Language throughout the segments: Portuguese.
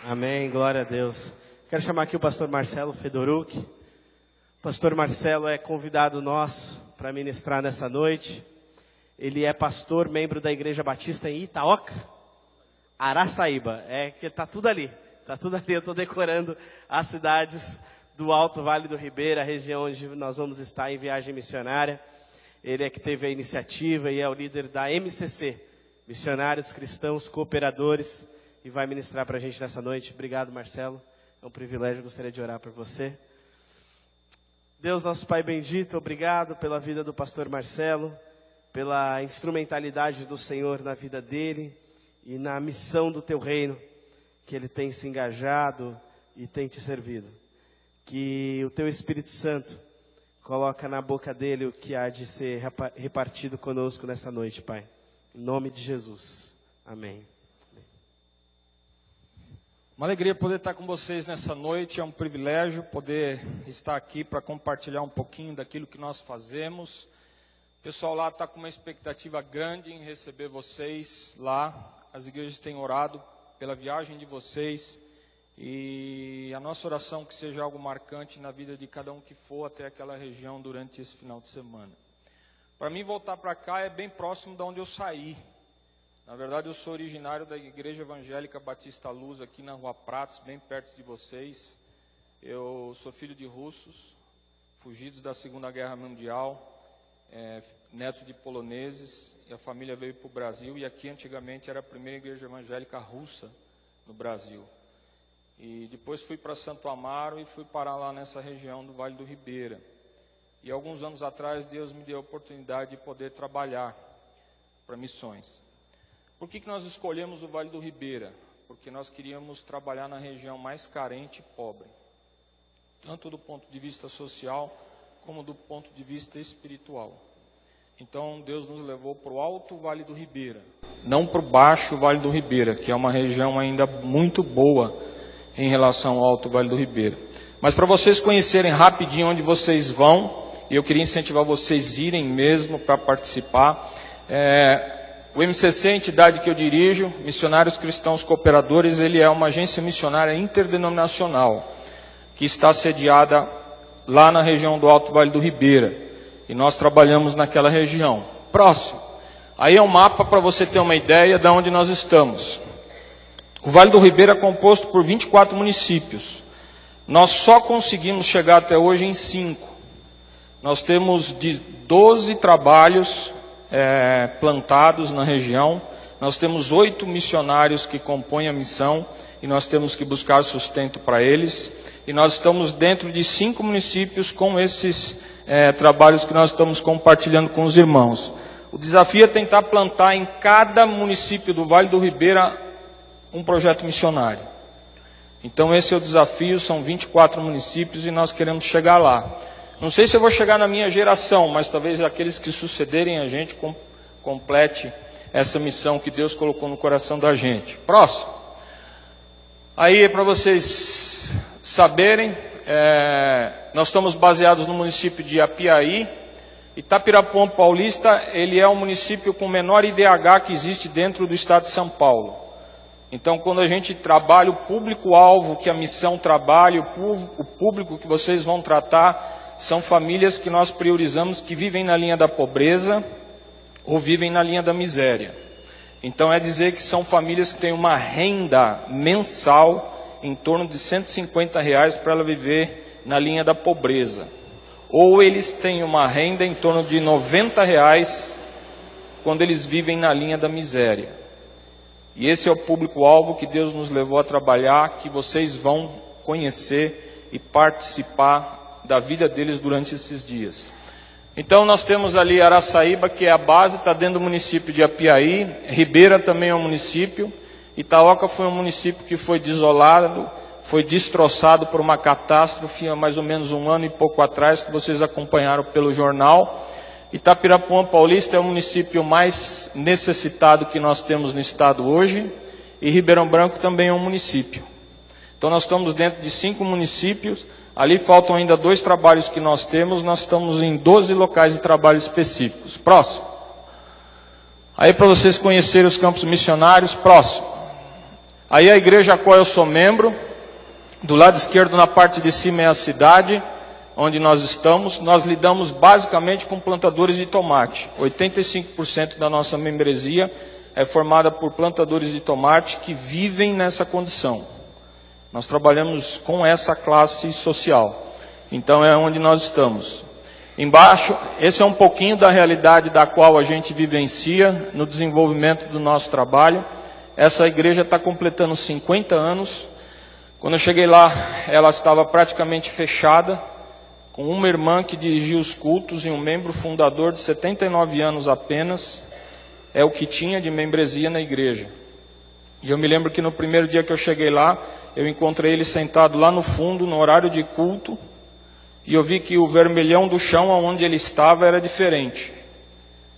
Amém, glória a Deus. Quero chamar aqui o pastor Marcelo Fedoruk. O pastor Marcelo é convidado nosso para ministrar nessa noite. Ele é pastor, membro da Igreja Batista em Itaoca, Araçaíba. É que tá tudo ali, eu estou decorando as cidades do Alto Vale do Ribeira, a região onde nós vamos estar em viagem missionária. Ele é que teve a iniciativa e é o líder da MCC, Missionários Cristãos Cooperadores, e vai ministrar para a gente nessa noite. Obrigado, Marcelo, é um privilégio, gostaria de orar por você. Deus, nosso Pai bendito, obrigado pela vida do pastor Marcelo, pela instrumentalidade do Senhor na vida dele e na missão do Teu reino, que ele tem se engajado e tem Te servido. Que o Teu Espírito Santo coloca na boca dele o que há de ser repartido conosco nessa noite, Pai. Em nome de Jesus. Amém. Uma alegria poder estar com vocês nessa noite, é um privilégio poder estar aqui para compartilhar um pouquinho daquilo que nós fazemos. O pessoal lá está com uma expectativa grande em receber vocês lá. As igrejas têm orado pela viagem de vocês e a nossa oração que seja algo marcante na vida de cada um que for até aquela região durante esse final de semana. Para mim voltar para cá é bem próximo de onde eu saí. Na verdade, eu sou originário da Igreja Evangélica Batista Luz, aqui na Rua Pratos, bem perto de vocês. Eu sou filho de russos, fugidos da Segunda Guerra Mundial, netos de poloneses, e a família veio para o Brasil, e aqui antigamente era a primeira igreja evangélica russa no Brasil. E depois fui para Santo Amaro e fui parar lá nessa região do Vale do Ribeira. E alguns anos atrás, Deus me deu a oportunidade de poder trabalhar para missões. Por que nós escolhemos o Vale do Ribeira? Porque nós queríamos trabalhar na região mais carente e pobre, tanto do ponto de vista social, como do ponto de vista espiritual. Então Deus nos levou para o Alto Vale do Ribeira, não para o Baixo Vale do Ribeira, que é uma região ainda muito boa em relação ao Alto Vale do Ribeira. Mas para vocês conhecerem rapidinho onde vocês vão, e eu queria incentivar vocês a irem mesmo para participar. O MCC, a entidade que eu dirijo, Missionários Cristãos Cooperadores, ele é uma agência missionária interdenominacional, que está sediada lá na região do Alto Vale do Ribeira. E nós trabalhamos naquela região. Próximo. Aí é um mapa para você ter uma ideia de onde nós estamos. O Vale do Ribeira é composto por 24 municípios. Nós só conseguimos chegar até hoje em 5. Nós temos 12 trabalhos plantados na região. Nós temos 8 missionários que compõem a missão e nós temos que buscar sustento para eles. E nós estamos dentro de 5 municípios com esses trabalhos que nós estamos compartilhando com os irmãos. O desafio é tentar plantar em cada município do Vale do Ribeira um projeto missionário. Então esse é o desafio, são 24 municípios e nós queremos chegar lá. Não sei se eu vou chegar na minha geração, mas talvez aqueles que sucederem a gente complete essa missão que Deus colocou no coração da gente. Próximo. Aí, para vocês saberem, nós estamos baseados no município de Apiaí. Itapirapuã Paulista, ele é o município com o menor IDH que existe dentro do estado de São Paulo. Então, quando a gente trabalha o público-alvo que a missão trabalha, o público que vocês vão tratar, são famílias que nós priorizamos que vivem na linha da pobreza ou vivem na linha da miséria. Então é dizer que são famílias que têm uma renda mensal em torno de R$150 para ela viver na linha da pobreza. Ou eles têm uma renda em torno de R$90 quando eles vivem na linha da miséria. E esse é o público-alvo que Deus nos levou a trabalhar, que vocês vão conhecer e participar da vida deles durante esses dias. Então nós temos ali Araçaíba, que é a base, está dentro do município de Apiaí. Ribeira também é um município. Itaoca foi um município que foi desolado, foi destroçado por uma catástrofe há mais ou menos 1 ano e pouco atrás, que vocês acompanharam pelo jornal. Itapirapuã Paulista é o município mais necessitado que nós temos no estado hoje. E Ribeirão Branco também é um município. Então nós estamos dentro de 5 municípios. Ali faltam ainda 2 trabalhos que nós temos. Nós estamos em 12 locais de trabalho específicos. Próximo. Aí para vocês conhecerem os campos missionários, próximo. Aí a igreja a qual eu sou membro, do lado esquerdo na parte de cima é a cidade onde nós estamos. Nós lidamos basicamente com plantadores de tomate. 85% da nossa membresia é formada por plantadores de tomate que vivem nessa condição. Nós trabalhamos com essa classe social. Então é onde nós estamos. Embaixo, esse é um pouquinho da realidade da qual a gente vivencia no desenvolvimento do nosso trabalho. Essa igreja está completando 50 anos. Quando eu cheguei lá, ela estava praticamente fechada, com uma irmã que dirigia os cultos e um membro fundador de 79 anos apenas. É o que tinha de membresia na igreja. E eu me lembro que no primeiro dia que eu cheguei lá, eu encontrei ele sentado lá no fundo, no horário de culto, e eu vi que o vermelhão do chão onde ele estava era diferente.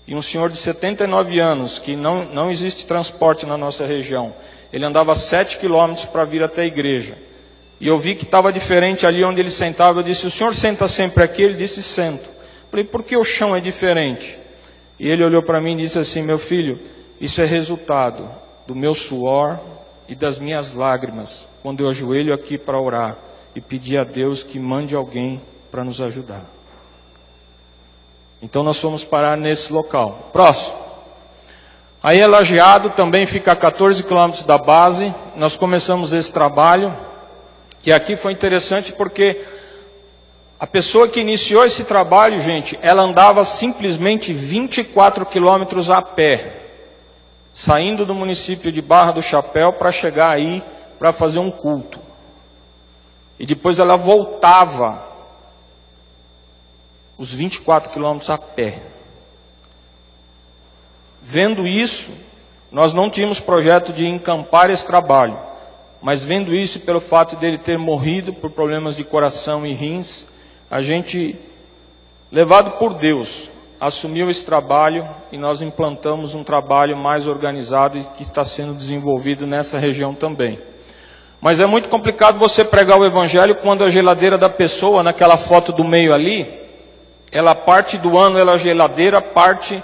E um senhor de 79 anos, que não existe transporte na nossa região, ele andava 7 quilômetros para vir até a igreja. E eu vi que estava diferente ali onde ele sentava. Eu disse, o senhor senta sempre aqui? Ele disse, sento. Eu falei, por que o chão é diferente? E ele olhou para mim e disse assim, meu filho, isso é resultado do meu suor e das minhas lágrimas, quando eu ajoelho aqui para orar e pedir a Deus que mande alguém para nos ajudar. Então nós fomos parar nesse local. Próximo. Aí Lajeado também fica a 14 quilômetros da base. Nós começamos esse trabalho. E aqui foi interessante porque a pessoa que iniciou esse trabalho, gente, ela andava simplesmente 24 quilômetros a pé, saindo do município de Barra do Chapéu para chegar aí para fazer um culto. E depois ela voltava os 24 quilômetros a pé. Vendo isso, nós não tínhamos projeto de encampar esse trabalho, mas vendo isso pelo fato dele ter morrido por problemas de coração e rins, a gente, levado por Deus, assumiu esse trabalho e nós implantamos um trabalho mais organizado e que está sendo desenvolvido nessa região também. Mas é muito complicado você pregar o evangelho quando a geladeira da pessoa, naquela foto do meio ali, ela parte do ano ela é geladeira, parte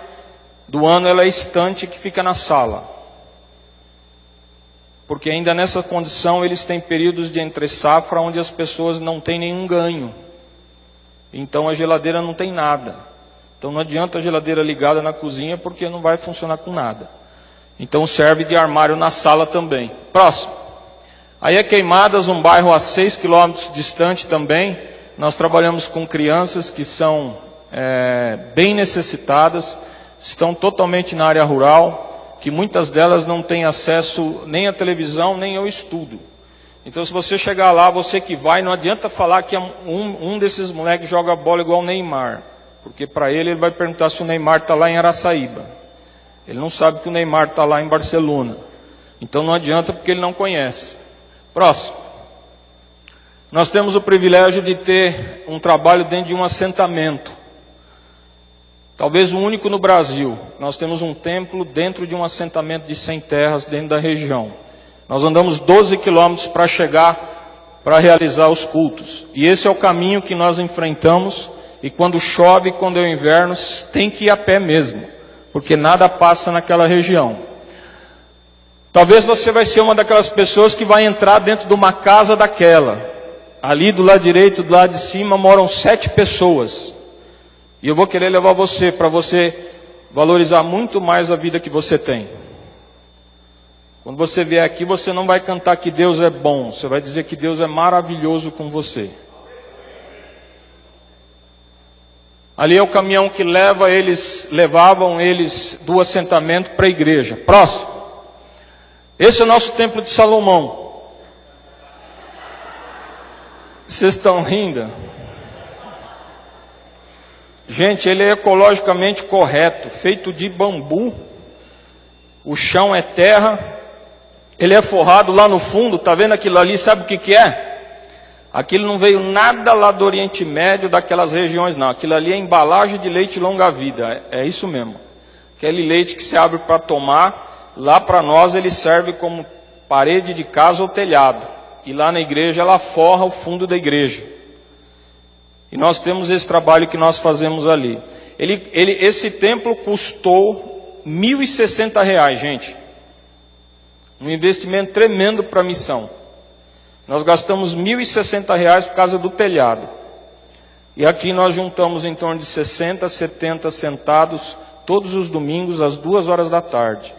do ano ela é estante que fica na sala. Porque ainda nessa condição eles têm períodos de entre safra onde as pessoas não têm nenhum ganho. Então a geladeira não tem nada. Então não adianta a geladeira ligada na cozinha porque não vai funcionar com nada. Então serve de armário na sala também. Próximo. Aí é Queimadas, um bairro a 6 quilômetros distante também. Nós trabalhamos com crianças que são bem necessitadas, estão totalmente na área rural, que muitas delas não têm acesso nem à televisão, nem ao estudo. Então se você chegar lá, você que vai, não adianta falar que um desses moleques joga bola igual o Neymar, porque para ele vai perguntar se o Neymar está lá em Araçaíba. Ele não sabe que o Neymar está lá em Barcelona. Então não adianta porque ele não conhece. Próximo. Nós temos o privilégio de ter um trabalho dentro de um assentamento. Talvez o único no Brasil. Nós temos um templo dentro de um assentamento de 100 terras dentro da região. Nós andamos 12 quilômetros para chegar, para realizar os cultos. E esse é o caminho que nós enfrentamos. E quando chove, quando é o inverno, tem que ir a pé mesmo. Porque nada passa naquela região. Talvez você vai ser uma daquelas pessoas que vai entrar dentro de uma casa daquela. Ali do lado direito, do lado de cima, moram 7 pessoas. E eu vou querer levar você, para você valorizar muito mais a vida que você tem. Quando você vier aqui, você não vai cantar que Deus é bom. Você vai dizer que Deus é maravilhoso com você. Ali é o caminhão que levavam eles do assentamento para a igreja. Próximo. Esse é o nosso templo de Salomão. Vocês estão rindo? Gente, ele é ecologicamente correto, feito de bambu. O chão é terra. Ele é forrado lá no fundo, tá vendo aquilo ali? Sabe o que é? Aquilo não veio nada lá do Oriente Médio, daquelas regiões não. Aquilo ali é embalagem de leite longa-vida, é isso mesmo. Aquele leite que se abre para tomar, lá para nós ele serve como parede de casa ou telhado. E lá na igreja ela forra o fundo da igreja. E nós temos esse trabalho que nós fazemos ali. Esse templo custou R$ 1.060, gente. Um investimento tremendo para a missão. Nós gastamos R$ 1.060 por causa do telhado. E aqui nós juntamos em torno de 60, 70 sentados todos os domingos às 2 horas da tarde.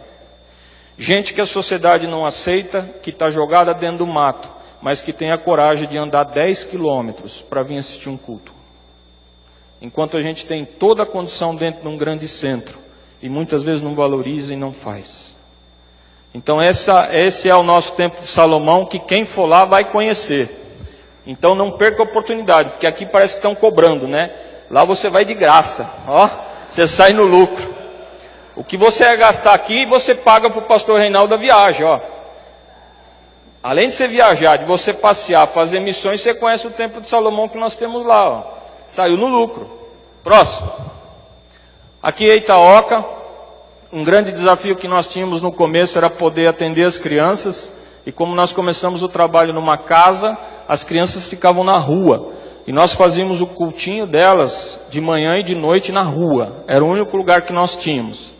Gente que a sociedade não aceita, que está jogada dentro do mato, mas que tem a coragem de andar 10 quilômetros para vir assistir um culto. Enquanto a gente tem toda a condição dentro de um grande centro, e muitas vezes não valoriza e não faz. Então esse é o nosso Templo de Salomão, que quem for lá vai conhecer. Então não perca a oportunidade, porque aqui parece que estão cobrando, né? Lá você vai de graça, ó, você sai no lucro. O que você vai gastar aqui, você paga para o pastor Reinaldo a viagem, ó. Além de você viajar, de você passear, fazer missões, você conhece o Templo de Salomão que nós temos lá, ó. Saiu no lucro. Próximo. Aqui em Itaoca, um grande desafio que nós tínhamos no começo era poder atender as crianças. E como nós começamos o trabalho numa casa, as crianças ficavam na rua. E nós fazíamos o cultinho delas de manhã e de noite na rua. Era o único lugar que nós tínhamos.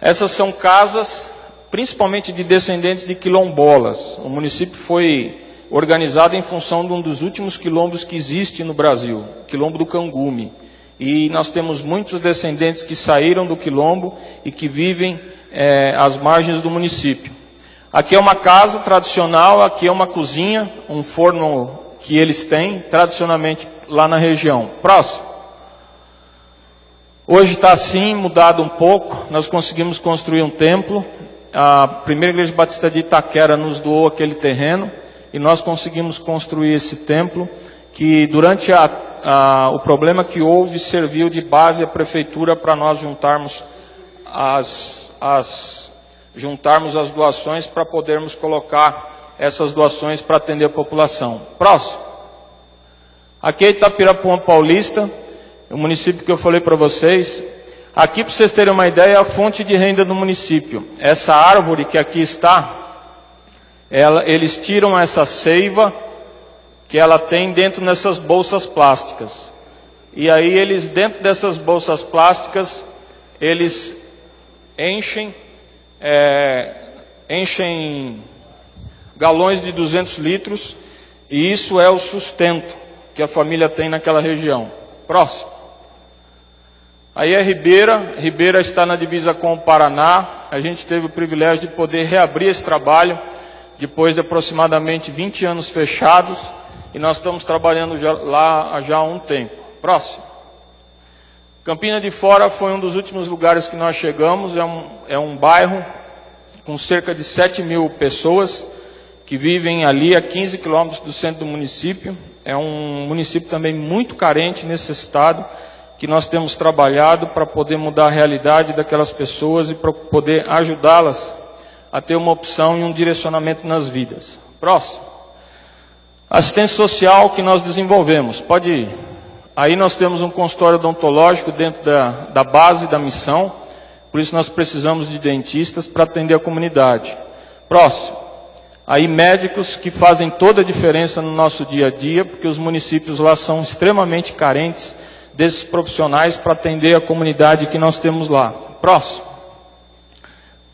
Essas são casas, principalmente de descendentes de quilombolas. O município foi organizado em função de um dos últimos quilombos que existe no Brasil, Quilombo do Cangume. E nós temos muitos descendentes que saíram do quilombo e que vivem às margens do município. Aqui é uma casa tradicional, aqui é uma cozinha, um forno que eles têm, tradicionalmente lá na região. Próximo. Hoje está assim, mudado um pouco, nós conseguimos construir um templo. A primeira igreja batista de Itaquera nos doou aquele terreno e nós conseguimos construir esse templo que durante o problema que houve serviu de base à prefeitura para nós juntarmos as doações para podermos colocar essas doações para atender a população. Próximo. Aqui é Itapirapuã Paulista, o município que eu falei para vocês. Aqui, para vocês terem uma ideia, é a fonte de renda do município. Essa árvore que aqui está, eles tiram essa seiva que ela tem dentro dessas bolsas plásticas. E aí eles, dentro dessas bolsas plásticas, eles enchem galões de 200 litros, e isso é o sustento que a família tem naquela região. Próximo. Aí é Ribeira está na divisa com o Paraná. A gente teve o privilégio de poder reabrir esse trabalho, depois de aproximadamente 20 anos fechados, e nós estamos trabalhando lá já há um tempo. Próximo. Campina de Fora foi um dos últimos lugares que nós chegamos, é um bairro com cerca de 7 mil pessoas, que vivem ali a 15 quilômetros do centro do município. É um município também muito carente nesse estado, que nós temos trabalhado para poder mudar a realidade daquelas pessoas e para poder ajudá-las a ter uma opção e um direcionamento nas vidas. Próximo. Assistência social que nós desenvolvemos. Pode ir. Aí nós temos um consultório odontológico dentro da base da missão, por isso nós precisamos de dentistas para atender a comunidade. Próximo. Aí médicos que fazem toda a diferença no nosso dia a dia, porque os municípios lá são extremamente carentes desses profissionais para atender a comunidade que nós temos lá. Próximo.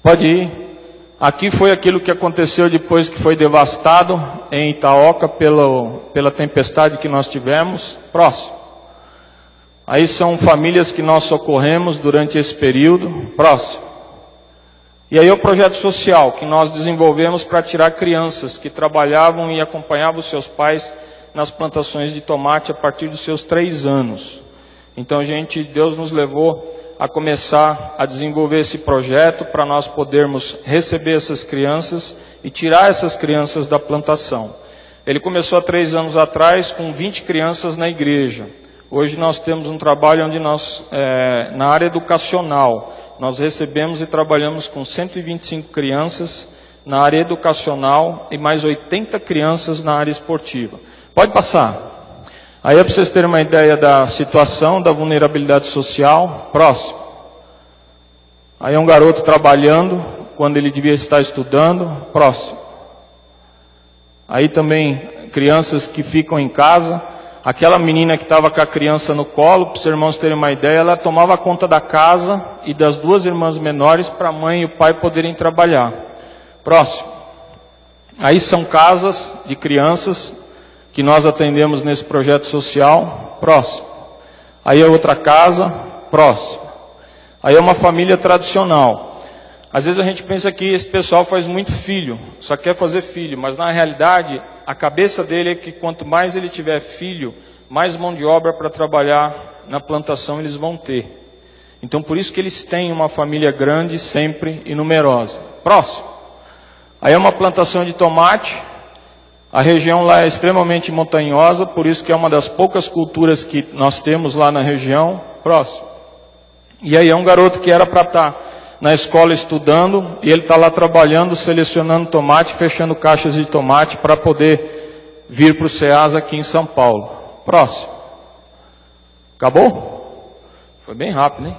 Pode ir. Aqui foi aquilo que aconteceu depois que foi devastado em Itaoca pela tempestade que nós tivemos. Próximo. Aí são famílias que nós socorremos durante esse período. Próximo. E aí é o projeto social que nós desenvolvemos para tirar crianças que trabalhavam e acompanhavam os seus pais nas plantações de tomate a partir dos seus 3 anos. Então, Deus nos levou a começar a desenvolver esse projeto para nós podermos receber essas crianças e tirar essas crianças da plantação. Ele começou há 3 anos atrás com 20 crianças na igreja. Hoje nós temos um trabalho onde nós, na área educacional, nós recebemos e trabalhamos com 125 crianças na área educacional e mais 80 crianças na área esportiva. Pode passar. Aí é para vocês terem uma ideia da situação, da vulnerabilidade social. Próximo. Aí é um garoto trabalhando quando ele devia estar estudando. Próximo. Aí também crianças que ficam em casa. Aquela menina que estava com a criança no colo, para os irmãos terem uma ideia, ela tomava conta da casa e das 2 irmãs menores para a mãe e o pai poderem trabalhar. Próximo. Aí são casas de crianças que nós atendemos nesse projeto social. Próximo. Aí é outra casa. Próximo. Aí é uma família tradicional. Às vezes a gente pensa que esse pessoal faz muito filho, só quer fazer filho, mas na realidade a cabeça dele é que quanto mais ele tiver filho, mais mão de obra para trabalhar na plantação eles vão ter. Então por isso que eles têm uma família grande sempre e numerosa. Próximo. Aí é uma plantação de tomate. A região lá é extremamente montanhosa, por isso que é uma das poucas culturas que nós temos lá na região. Próximo. E aí é um garoto que era para estar na escola estudando, e ele está lá trabalhando, selecionando tomate, fechando caixas de tomate para poder vir para o Ceasa aqui em São Paulo. Próximo. Acabou? Foi bem rápido, hein?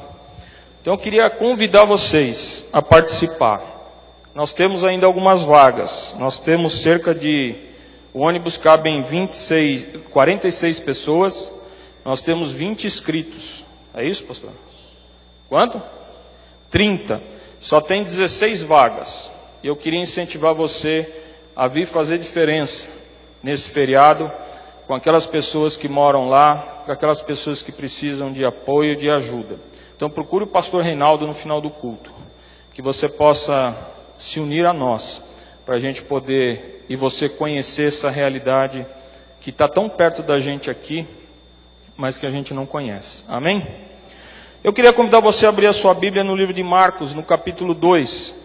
Então eu queria convidar vocês a participar. Nós temos ainda algumas vagas. Nós temos cerca de... O ônibus cabe em 46 pessoas. Nós temos 20 inscritos. É isso, pastor? Quanto? 30. Só tem 16 vagas. E eu queria incentivar você a vir fazer diferença nesse feriado com aquelas pessoas que moram lá, com aquelas pessoas que precisam de apoio, de ajuda. Então procure o pastor Reinaldo no final do culto, que você possa se unir a nós, para a gente poder, e você conhecer essa realidade que está tão perto da gente aqui, mas que a gente não conhece. Amém? Eu queria convidar você a abrir a sua Bíblia no livro de Marcos, no capítulo 2.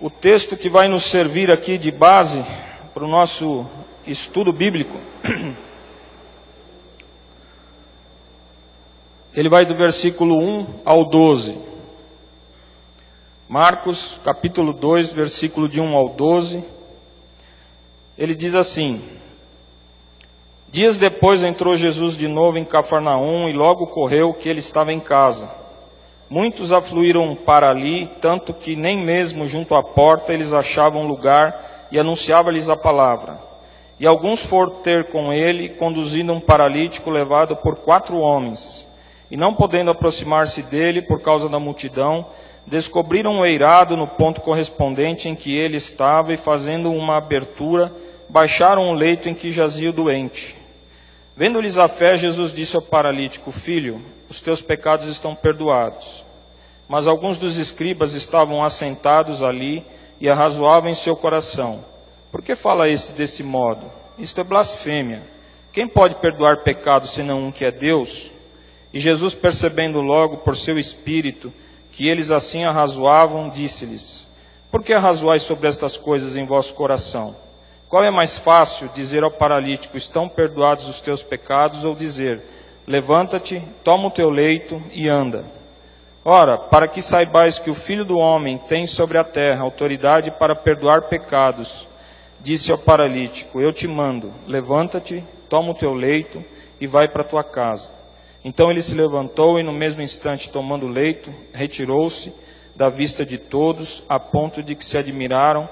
O texto que vai nos servir aqui de base para o nosso estudo bíblico. Ele vai do versículo 1 ao 12. Marcos, capítulo 2, versículo de 1 ao 12. Ele diz assim: Dias depois entrou Jesus de novo em Cafarnaum e logo correu que ele estava em casa. Muitos afluíram para ali, tanto que nem mesmo junto à porta eles achavam lugar e anunciava-lhes a palavra. E alguns foram ter com ele, conduzindo um paralítico levado por 4 homens. E não podendo aproximar-se dele por causa da multidão, descobriram um eirado no ponto correspondente em que ele estava e fazendo uma abertura, baixaram o leito em que jazia o doente. Vendo-lhes a fé, Jesus disse ao paralítico: Filho, os teus pecados estão perdoados. Mas alguns dos escribas estavam assentados ali e arrazoavam em seu coração: Por que fala esse desse modo? Isto é blasfêmia. Quem pode perdoar pecados senão um que é Deus? E Jesus, percebendo logo por seu espírito que eles assim arrazoavam, disse-lhes: Por que arrazoais sobre estas coisas em vosso coração? Qual é mais fácil, dizer ao paralítico: Estão perdoados os teus pecados, ou dizer: Levanta-te, toma o teu leito e anda? Ora, para que saibais que o Filho do Homem tem sobre a terra autoridade para perdoar pecados, disse ao paralítico: Eu te mando, levanta-te, toma o teu leito e vai para a tua casa. Então ele se levantou e no mesmo instante, tomando o leito, retirou-se da vista de todos, a ponto de que se admiraram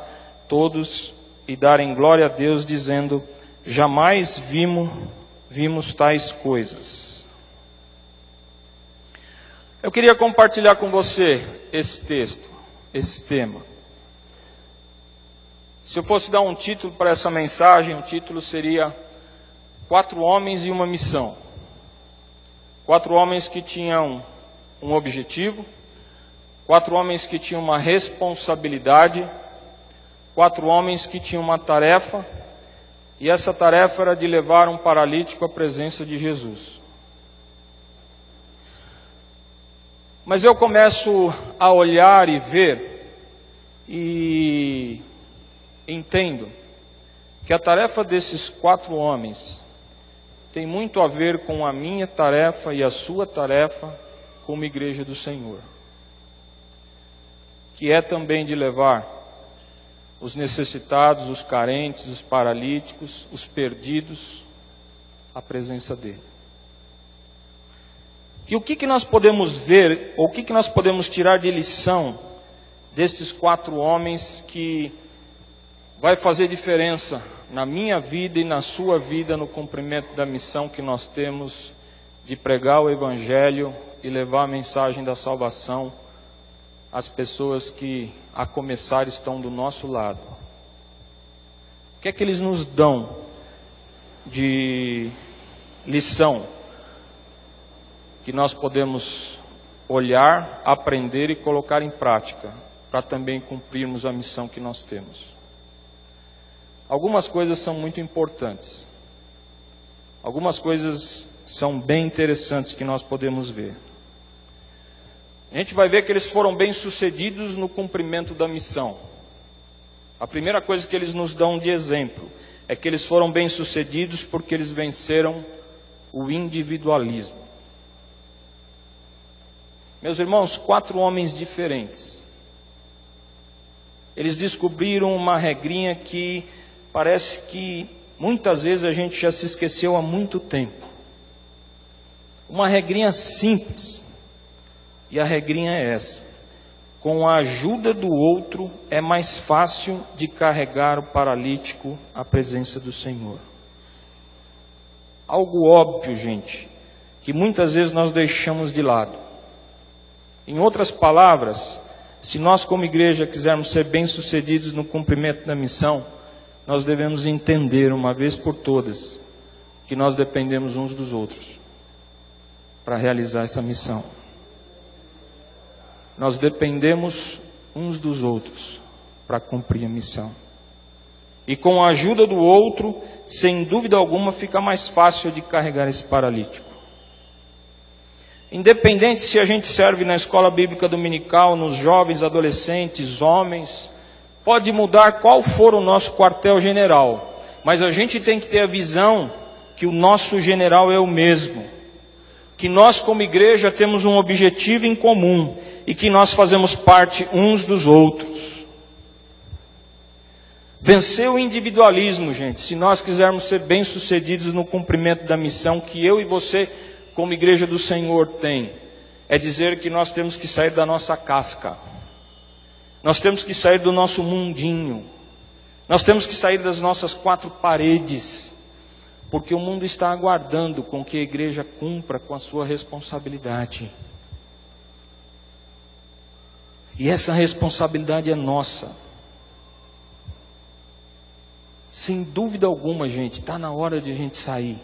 todos e darem glória a Deus, dizendo: Jamais vimos tais coisas. Eu queria compartilhar com você esse texto, esse tema. Se eu fosse dar um título para essa mensagem, o título seria 4 homens e uma missão. 4 homens que tinham um objetivo, 4 homens que tinham uma responsabilidade, 4 homens que tinham uma tarefa, e essa tarefa era de levar um paralítico à presença de Jesus. Mas eu começo a olhar e ver, e entendo que a tarefa desses 4 homens tem muito a ver com a minha tarefa e a sua tarefa como igreja do Senhor, que é também de levar os necessitados, os carentes, os paralíticos, os perdidos à presença dele. E o que nós podemos ver, ou o que nós podemos tirar de lição destes 4 homens que vai fazer diferença na minha vida e na sua vida no cumprimento da missão que nós temos de pregar o Evangelho e levar a mensagem da salvação as pessoas que, a começar, estão do nosso lado. O que é que eles nos dão de lição que nós podemos olhar, aprender e colocar em prática para também cumprirmos a missão que nós temos? Algumas coisas são muito importantes. Algumas coisas são bem interessantes que nós podemos ver. A gente vai ver que eles foram bem-sucedidos no cumprimento da missão. A primeira coisa que eles nos dão de exemplo é que eles foram bem-sucedidos porque eles venceram o individualismo. Meus irmãos, 4 homens diferentes. Eles descobriram uma regrinha que parece que muitas vezes a gente já se esqueceu há muito tempo. Uma regrinha simples. E a regrinha é essa: com a ajuda do outro é mais fácil de carregar o paralítico à presença do Senhor. Algo óbvio, gente, que muitas vezes nós deixamos de lado. Em outras palavras, se nós como igreja quisermos ser bem-sucedidos no cumprimento da missão, nós devemos entender uma vez por todas que nós dependemos uns dos outros para realizar essa missão. Nós dependemos uns dos outros para cumprir a missão. E com a ajuda do outro, sem dúvida alguma, fica mais fácil de carregar esse paralítico. Independente se a gente serve na escola bíblica dominical, nos jovens, adolescentes, homens, pode mudar qual for o nosso quartel-general, mas a gente tem que ter a visão que o nosso general é o mesmo, que nós como igreja temos um objetivo em comum e que nós fazemos parte uns dos outros. Vencer o individualismo, gente, se nós quisermos ser bem-sucedidos no cumprimento da missão que eu e você, como igreja do Senhor, tem, é dizer que nós temos que sair da nossa casca. Nós temos que sair do nosso mundinho. Nós temos que sair das nossas 4 paredes. Porque o mundo está aguardando com que a igreja cumpra com a sua responsabilidade. E essa responsabilidade é nossa. Sem dúvida alguma, gente, está na hora de a gente sair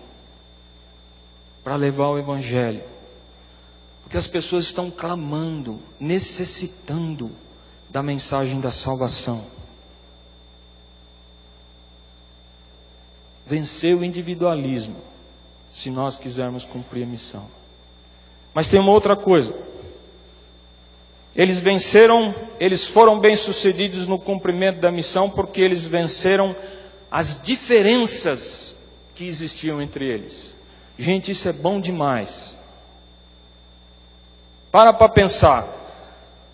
para levar o Evangelho. Porque as pessoas estão clamando, necessitando da mensagem da salvação. Vencer o individualismo, se nós quisermos cumprir a missão. Mas tem uma outra coisa. Eles foram bem-sucedidos no cumprimento da missão porque eles venceram as diferenças que existiam entre eles. Gente, isso é bom demais. Para pensar.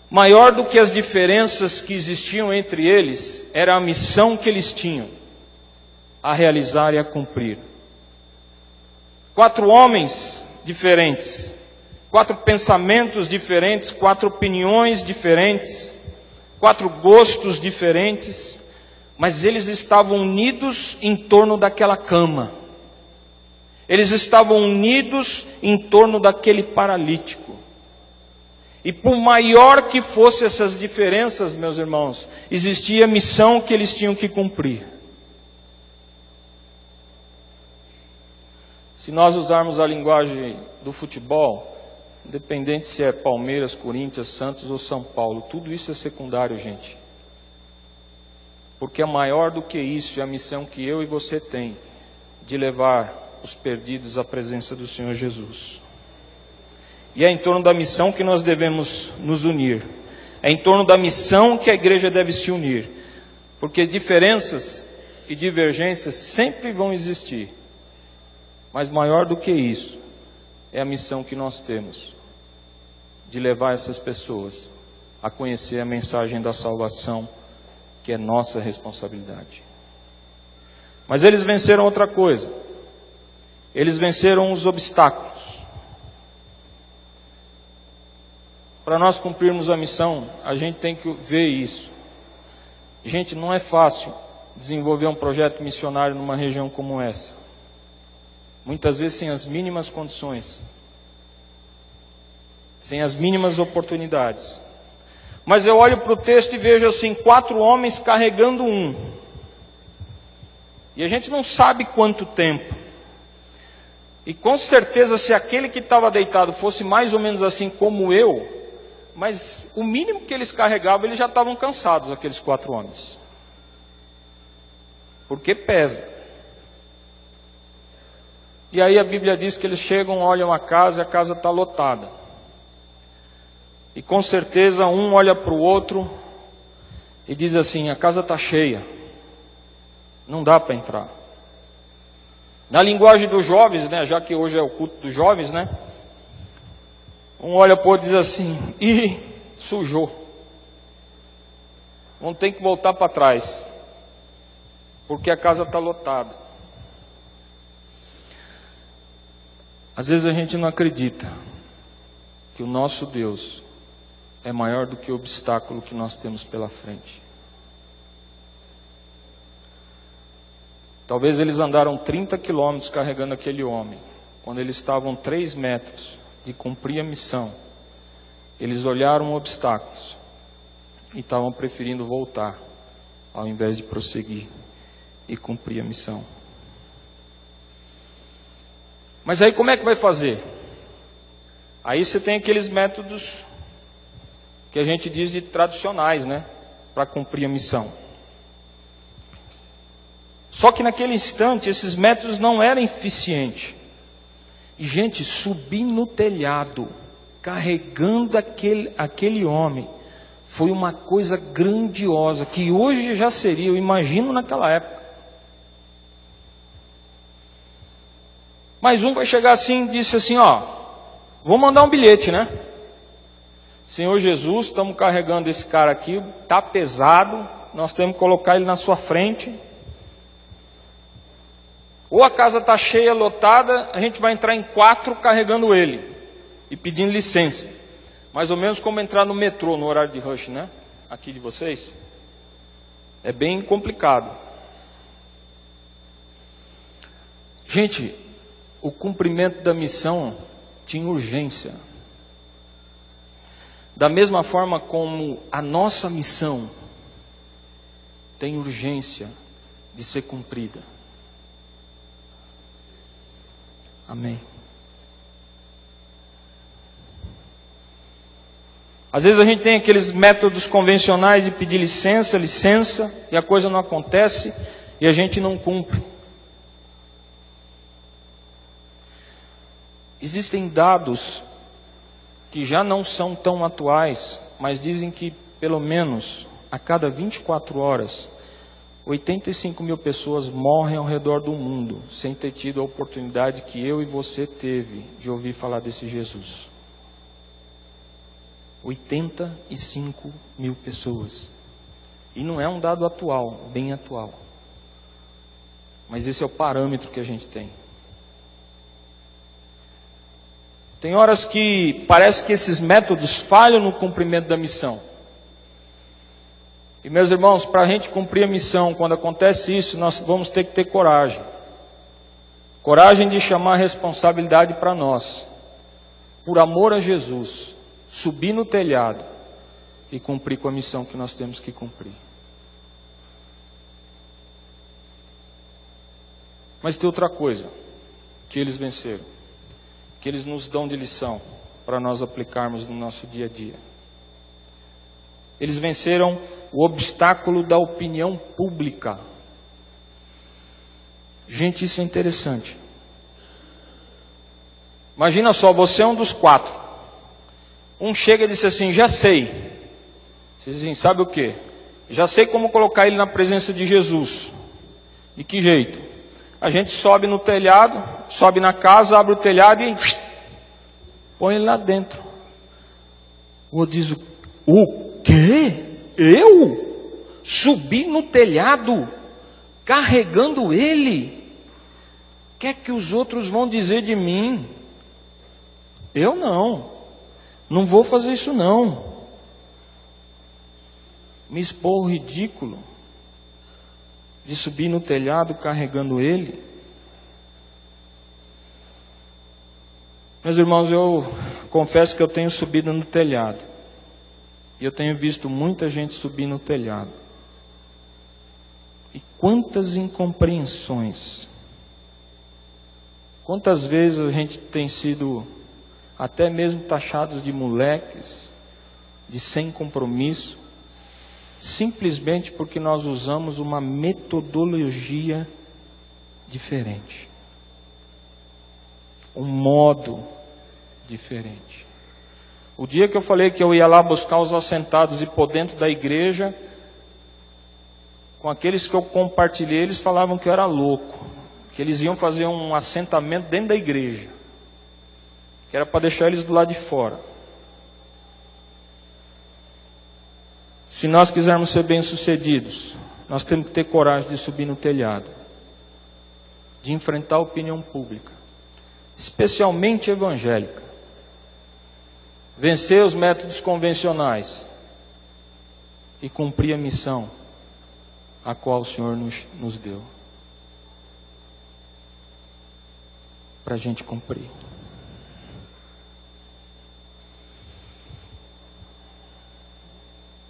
Maior do que as diferenças que existiam entre eles, era a missão que eles tinham a realizar e a cumprir. 4 homens diferentes, 4 pensamentos diferentes, 4 opiniões diferentes, 4 gostos diferentes, mas eles estavam unidos em torno daquela cama. Eles estavam unidos em torno daquele paralítico. E por maior que fossem essas diferenças, meus irmãos, existia a missão que eles tinham que cumprir. Se nós usarmos a linguagem do futebol, independente se é Palmeiras, Corinthians, Santos ou São Paulo, tudo isso é secundário, gente. Porque é maior do que isso, é a missão que eu e você tem de levar os perdidos à presença do Senhor Jesus. E é em torno da missão que nós devemos nos unir. É em torno da missão que a igreja deve se unir. Porque diferenças e divergências sempre vão existir. Mas maior do que isso, é a missão que nós temos de levar essas pessoas a conhecer a mensagem da salvação, que é nossa responsabilidade. Mas eles venceram outra coisa. Eles venceram os obstáculos. Para nós cumprirmos a missão, a gente tem que ver isso. Gente, não é fácil desenvolver um projeto missionário numa região como essa. Muitas vezes sem as mínimas condições, sem as mínimas oportunidades. Mas eu olho para o texto e vejo assim, 4 homens carregando um. E a gente não sabe quanto tempo. E com certeza, se aquele que estava deitado fosse mais ou menos assim como eu, mas o mínimo que eles carregavam, eles já estavam cansados, aqueles 4 homens. Porque pesa. E aí a Bíblia diz que eles chegam, olham a casa e a casa está lotada. E com certeza um olha para o outro e diz assim, a casa está cheia. Não dá para entrar. Na linguagem dos jovens, né, já que hoje é o culto dos jovens, né? Um olha para o outro e diz assim, ih, sujou. Vamos ter que voltar para trás. Porque a casa está lotada. Às vezes a gente não acredita que o nosso Deus é maior do que o obstáculo que nós temos pela frente. Talvez eles andaram 30 quilômetros carregando aquele homem. Quando eles estavam 3 metros de cumprir a missão, eles olharam obstáculos e estavam preferindo voltar, ao invés de prosseguir e cumprir a missão. Mas aí como é que vai fazer? Aí você tem aqueles métodos que a gente diz de tradicionais, né? Para cumprir a missão. Só que naquele instante esses métodos não eram eficientes. E gente, subir no telhado, carregando aquele homem, foi uma coisa grandiosa, que hoje já seria, eu imagino naquela época. Mas um vai chegar assim e disse assim, ó, vou mandar um bilhete, né? Senhor Jesus, estamos carregando esse cara aqui, está pesado, nós temos que colocar ele na sua frente. Ou a casa está cheia, lotada, a gente vai entrar em 4 carregando ele e pedindo licença. Mais ou menos como entrar no metrô no horário de rush, né? Aqui de vocês. É bem complicado. Gente, o cumprimento da missão tinha urgência. Da mesma forma como a nossa missão tem urgência de ser cumprida. Amém. Às vezes a gente tem aqueles métodos convencionais de pedir licença, e a coisa não acontece e a gente não cumpre. Existem dados que já não são tão atuais, mas dizem que pelo menos a cada 24 horas, 85 mil pessoas morrem ao redor do mundo, sem ter tido a oportunidade que eu e você teve de ouvir falar desse Jesus. 85 mil pessoas. E não é um dado atual, bem atual. Mas esse é o parâmetro que a gente tem. Tem horas que parece que esses métodos falham no cumprimento da missão. E meus irmãos, para a gente cumprir a missão, quando acontece isso, nós vamos ter que ter coragem. Coragem de chamar a responsabilidade para nós. Por amor a Jesus, subir no telhado e cumprir com a missão que nós temos que cumprir. Mas tem outra coisa que eles venceram, que eles nos dão de lição para nós aplicarmos no nosso dia a dia. Eles venceram o obstáculo da opinião pública. Gente, isso é interessante. Imagina só, você é um dos 4. Um chega e diz assim, já sei. Você diz assim, sabe o quê? Já sei como colocar ele na presença de Jesus. De que jeito? A gente sobe no telhado, sobe na casa, abre o telhado e põe ele lá dentro. O outro diz, o quê? Eu? Subir no telhado, carregando ele? O que é que os outros vão dizer de mim? Eu não vou fazer isso não. Me expor ao ridículo de subir no telhado carregando ele. Meus irmãos, eu confesso que eu tenho subido no telhado. E eu tenho visto muita gente subir no telhado. E quantas incompreensões. Quantas vezes a gente tem sido até mesmo taxados de moleques, de sem compromisso, simplesmente porque nós usamos uma metodologia diferente. Um modo diferente. O dia que eu falei que eu ia lá buscar os assentados e pôr dentro da igreja, com aqueles que eu compartilhei, eles falavam que eu era louco, que eles iam fazer um assentamento dentro da igreja, que era para deixar eles do lado de fora. Se nós quisermos ser bem-sucedidos, nós temos que ter coragem de subir no telhado, de enfrentar a opinião pública, especialmente evangélica, vencer os métodos convencionais e cumprir a missão a qual o Senhor nos deu para a gente cumprir.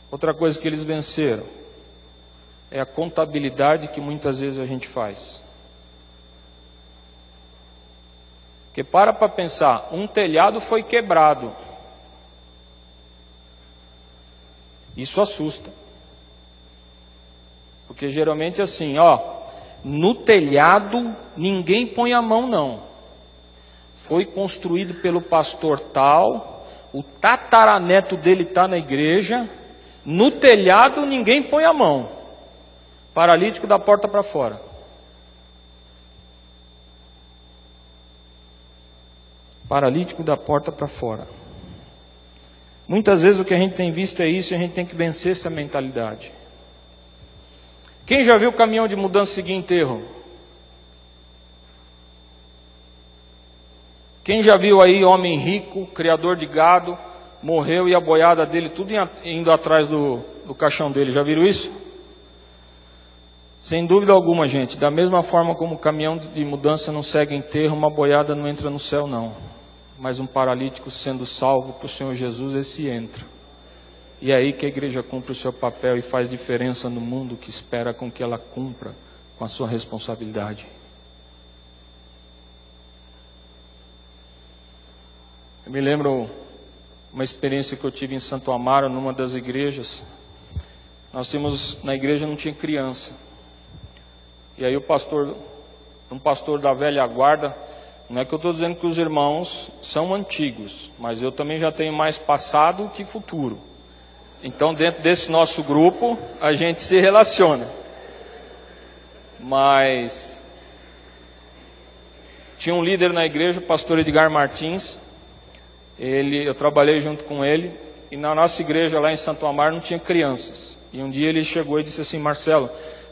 Outra coisa que eles venceram é a contabilidade que muitas vezes a gente faz. Porque para pensar, um telhado foi quebrado. Isso assusta. Porque geralmente é assim, no telhado ninguém põe a mão não. Foi construído pelo pastor tal, o tataraneto dele está na igreja, no telhado ninguém põe a mão. Paralítico da porta para fora. Paralítico da porta para fora. Muitas vezes o que a gente tem visto é isso e a gente tem que vencer essa mentalidade. Quem já viu o caminhão de mudança seguir enterro? Quem já viu aí homem rico, criador de gado, morreu e a boiada dele tudo indo atrás do caixão dele? Já viram isso? Sem dúvida alguma, gente. Da mesma forma como o caminhão de mudança não segue enterro, uma boiada não entra no céu não. Mas um paralítico sendo salvo por Senhor Jesus, esse entra. E é aí que a igreja cumpre o seu papel e faz diferença no mundo que espera com que ela cumpra com a sua responsabilidade. Eu me lembro uma experiência que eu tive em Santo Amaro, numa das igrejas. Nós tínhamos, na igreja não tinha criança. E aí um pastor da velha guarda, não é que eu estou dizendo que os irmãos são antigos, mas eu também já tenho mais passado que futuro. Então dentro desse nosso grupo a gente se relaciona. Mas tinha um líder na igreja, o pastor Edgar Martins. Eu trabalhei junto com ele. E na nossa igreja lá em Santo Amaro não tinha crianças. E um dia ele chegou e disse assim: Marcelo,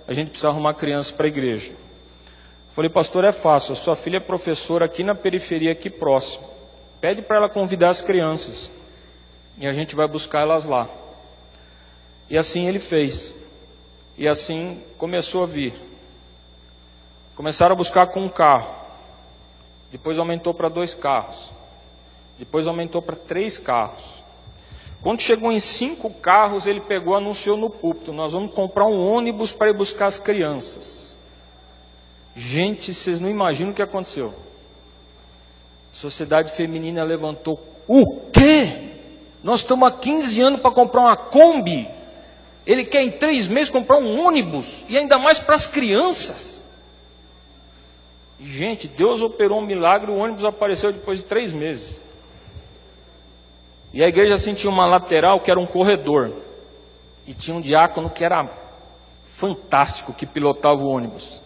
a gente precisa arrumar criança para a igreja. Eu falei: pastor, é fácil, a sua filha é professora aqui na periferia, aqui próximo. Pede para ela convidar as crianças. E a gente vai buscar elas lá. E assim ele fez. E assim começou a vir. Começaram a buscar com um carro. Depois aumentou para 2 carros. Depois aumentou para 3 carros. Quando chegou em 5 carros, ele pegou e anunciou no púlpito: nós vamos comprar um ônibus para ir buscar as crianças. Gente, vocês não imaginam o que aconteceu. A sociedade feminina levantou: o quê? Nós estamos há 15 anos para comprar uma Kombi. Ele quer em 3 meses comprar um ônibus. E ainda mais para as crianças. E, gente, Deus operou um milagre. O ônibus apareceu depois de 3 meses. E a igreja assim tinha uma lateral que era um corredor. E tinha um diácono que era fantástico, que pilotava o ônibus.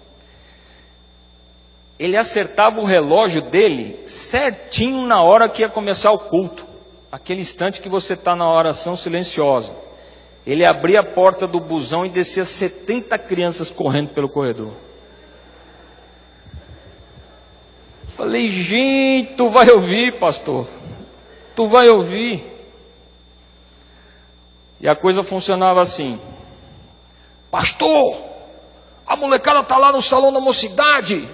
Ele acertava o relógio dele certinho na hora que ia começar o culto. Aquele instante que você está na oração silenciosa. Ele abria a porta do busão e descia 70 crianças correndo pelo corredor. Falei: gente, tu vai ouvir, pastor. Tu vai ouvir. E a coisa funcionava assim: pastor, a molecada está lá no salão da mocidade.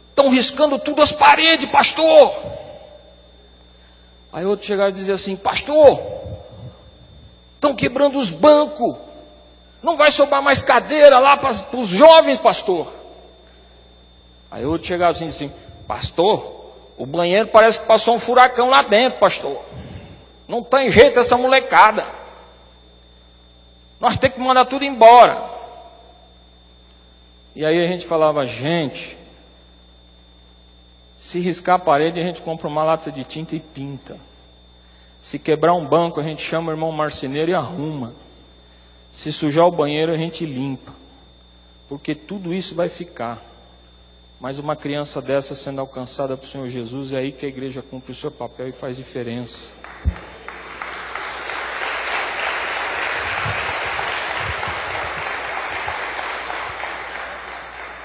Estão riscando tudo as paredes, pastor. Aí outro chegava e dizia assim: pastor, Estão quebrando os bancos. Não vai sobrar mais cadeira lá para os jovens, pastor. Aí outro chegava assim, pastor, o banheiro parece que passou um furacão lá dentro, pastor. Não tem jeito essa molecada. Nós temos que mandar tudo embora. E aí a gente falava, gente, se riscar a parede a gente compra uma lata de tinta e pinta. Se quebrar um banco a gente chama o irmão marceneiro e arruma. Se sujar o banheiro a gente limpa. Porque tudo isso vai ficar. Mas uma criança dessa sendo alcançada pelo Senhor Jesus, é aí que a igreja cumpre o seu papel e faz diferença.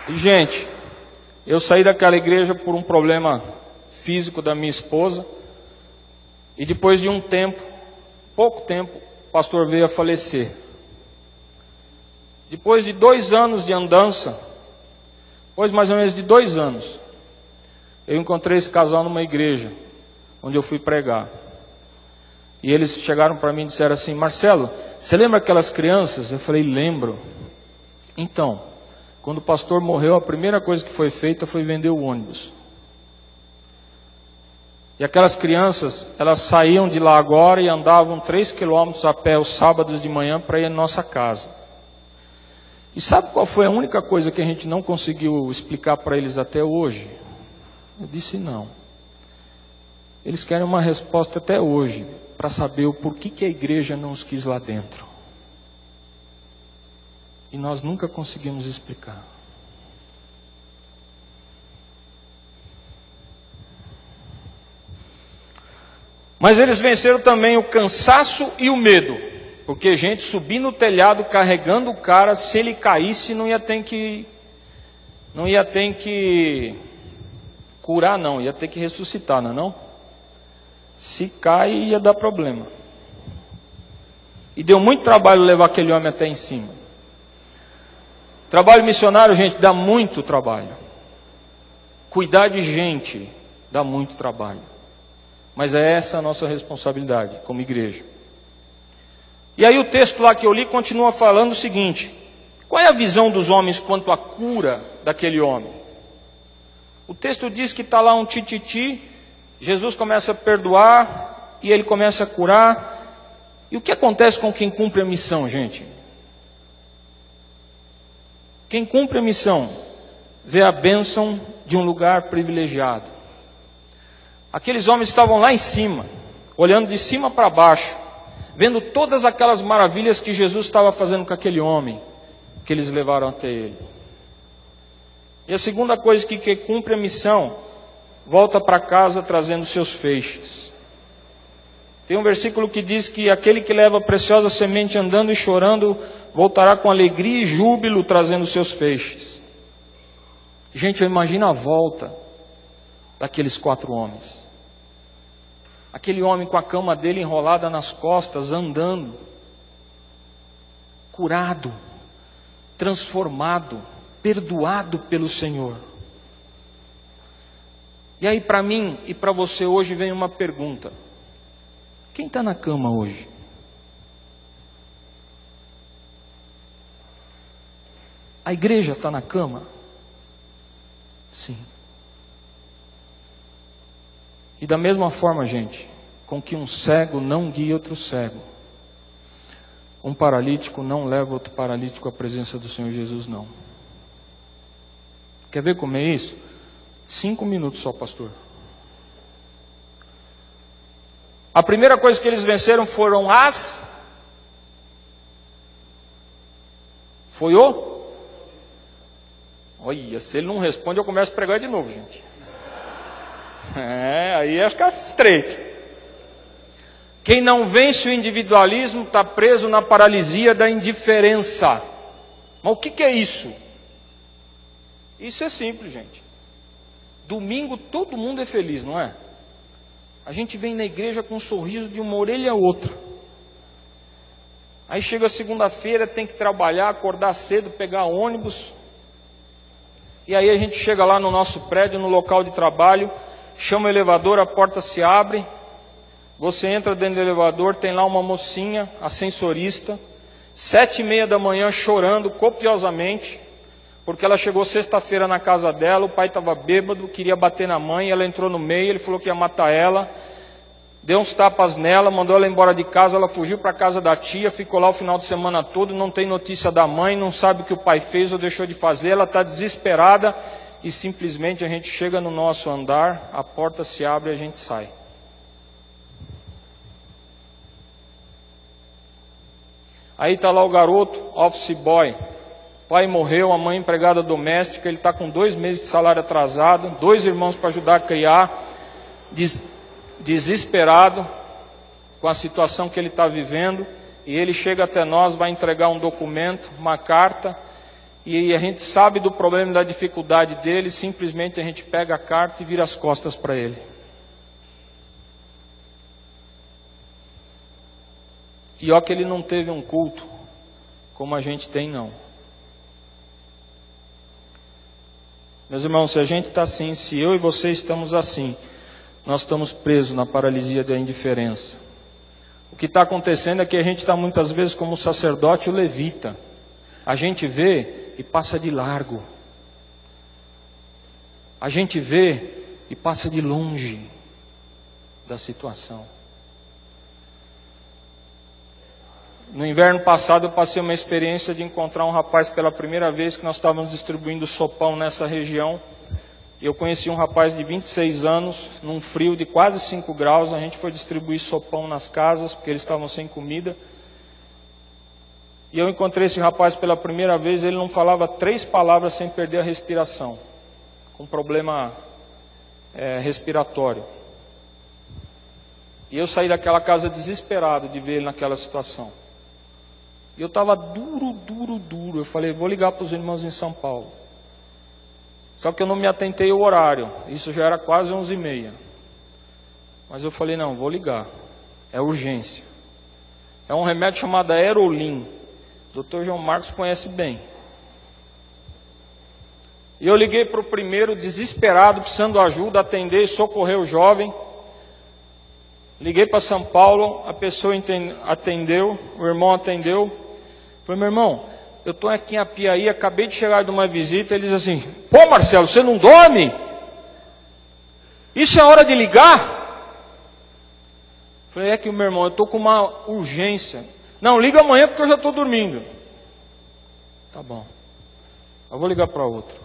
E, gente, eu saí daquela igreja por um problema físico da minha esposa. E depois de um tempo, pouco tempo, o pastor veio a falecer. Depois de 2 anos de andança, depois mais ou menos de 2 anos, eu encontrei esse casal numa igreja, onde eu fui pregar. E eles chegaram para mim e disseram assim, Marcelo, você lembra aquelas crianças? Eu falei, lembro. Então, quando o pastor morreu, a primeira coisa que foi feita foi vender o ônibus. E aquelas crianças, elas saíam de lá agora e andavam 3 quilômetros a pé os sábados de manhã para ir à nossa casa. E sabe qual foi a única coisa que a gente não conseguiu explicar para eles até hoje? Eu disse não. Eles querem uma resposta até hoje, para saber o porquê que a igreja não os quis lá dentro. E nós nunca conseguimos explicar. Mas eles venceram também o cansaço e o medo. Porque gente subir no telhado carregando o cara, se ele caísse não ia ter que curar não, ia ter que ressuscitar, não é não? Se cai ia dar problema. E deu muito trabalho levar aquele homem até em cima. Trabalho missionário, gente, dá muito trabalho. Cuidar de gente dá muito trabalho. Mas é essa a nossa responsabilidade como igreja. E aí o texto lá que eu li continua falando o seguinte. Qual é a visão dos homens quanto à cura daquele homem? O texto diz que está lá um tititi, Jesus começa a perdoar e ele começa a curar. E o que acontece com quem cumpre a missão, gente? Quem cumpre a missão vê a bênção de um lugar privilegiado. Aqueles homens estavam lá em cima, olhando de cima para baixo, vendo todas aquelas maravilhas que Jesus estava fazendo com aquele homem, que eles levaram até ele. E a segunda coisa que quem cumpre a missão, volta para casa trazendo seus feixes. Tem um versículo que diz que aquele que leva a preciosa semente andando e chorando, voltará com alegria e júbilo trazendo seus feixes. Gente, eu imagino a volta daqueles 4 homens. Aquele homem com a cama dele enrolada nas costas, andando, curado, transformado, perdoado pelo Senhor. E aí para mim e para você hoje vem uma pergunta. Quem está na cama hoje? A igreja está na cama? Sim. E da mesma forma, gente, com que um cego não guia outro cego, um paralítico não leva outro paralítico à presença do Senhor Jesus, não. Quer ver como é isso? 5 minutos só, pastor. A primeira coisa que eles venceram foram Foi o? Olha, se ele não responde, eu começo a pregar de novo, gente. Aí acho que é estreito. Quem não vence o individualismo está preso na paralisia da indiferença. Mas o que é isso? Isso é simples, gente. Domingo todo mundo é feliz, não é? A gente vem na igreja com um sorriso de uma orelha a outra. Aí chega segunda-feira, tem que trabalhar, acordar cedo, pegar ônibus. E aí a gente chega lá no nosso prédio, no local de trabalho, chama o elevador, a porta se abre. Você entra dentro do elevador, tem lá uma mocinha, ascensorista, 7h30 da manhã, chorando copiosamente, porque ela chegou sexta-feira na casa dela, o pai estava bêbado, queria bater na mãe, ela entrou no meio, ele falou que ia matar ela, deu uns tapas nela, mandou ela embora de casa, ela fugiu para a casa da tia, ficou lá o final de semana todo, não tem notícia da mãe, não sabe o que o pai fez ou deixou de fazer, ela está desesperada e simplesmente a gente chega no nosso andar, a porta se abre e a gente sai. Aí está lá o garoto, office boy, pai morreu, a mãe empregada doméstica, ele está com 2 meses de salário atrasado, 2 irmãos para ajudar a criar, desesperado com a situação que ele está vivendo, e ele chega até nós, vai entregar um documento, uma carta, e a gente sabe do problema e da dificuldade dele, simplesmente a gente pega a carta e vira as costas para ele. E ó que ele não teve um culto como a gente tem, não. Meus irmãos, se a gente está assim, se eu e você estamos assim, nós estamos presos na paralisia da indiferença. O que está acontecendo é que a gente está muitas vezes como o sacerdote e o levita. A gente vê e passa de largo. A gente vê e passa de longe da situação. No inverno passado eu passei uma experiência de encontrar um rapaz pela primeira vez, que nós estávamos distribuindo sopão nessa região. Eu conheci um rapaz de 26 anos, num frio de quase 5 graus, a gente foi distribuir sopão nas casas, porque eles estavam sem comida. E eu encontrei esse rapaz pela primeira vez, ele não falava 3 palavras sem perder a respiração, com problema respiratório. E eu saí daquela casa desesperado de ver ele naquela situação. E eu estava duro. Eu falei, vou ligar para os irmãos em São Paulo. Só que eu não me atentei ao horário. Isso já era quase 11h30. Mas eu falei, não, vou ligar. É urgência. É um remédio chamado Aerolin. O Dr. João Marcos conhece bem. E eu liguei para o primeiro, desesperado, precisando de ajuda, atender e socorrer o jovem. Liguei para São Paulo, a pessoa atendeu, o irmão atendeu. Falei, meu irmão, eu estou aqui em Apiaí, acabei de chegar de uma visita. Ele diz assim, pô Marcelo, você não dorme? Isso é hora de ligar? Falei, é que meu irmão, eu estou com uma urgência. Não, liga amanhã porque eu já estou dormindo. Tá bom, eu vou ligar para outro.